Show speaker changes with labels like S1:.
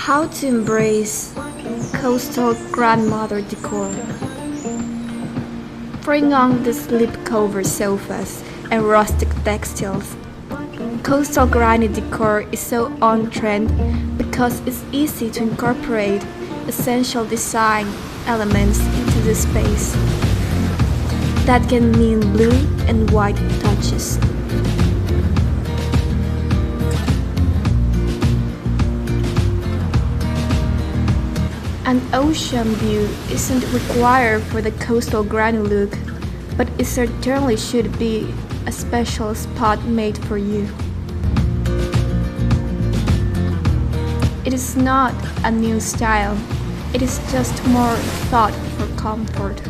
S1: How to embrace coastal grandmother decor. Bring on the slipcover sofas and rustic textiles. Coastal granny decor is so on trend because it's easy to incorporate essential design elements into the space. That can mean blue and white touches. An ocean view isn't required for the coastal granny look, but it certainly should be a special spot made for you. It is not a new style, it is just more thought for comfort.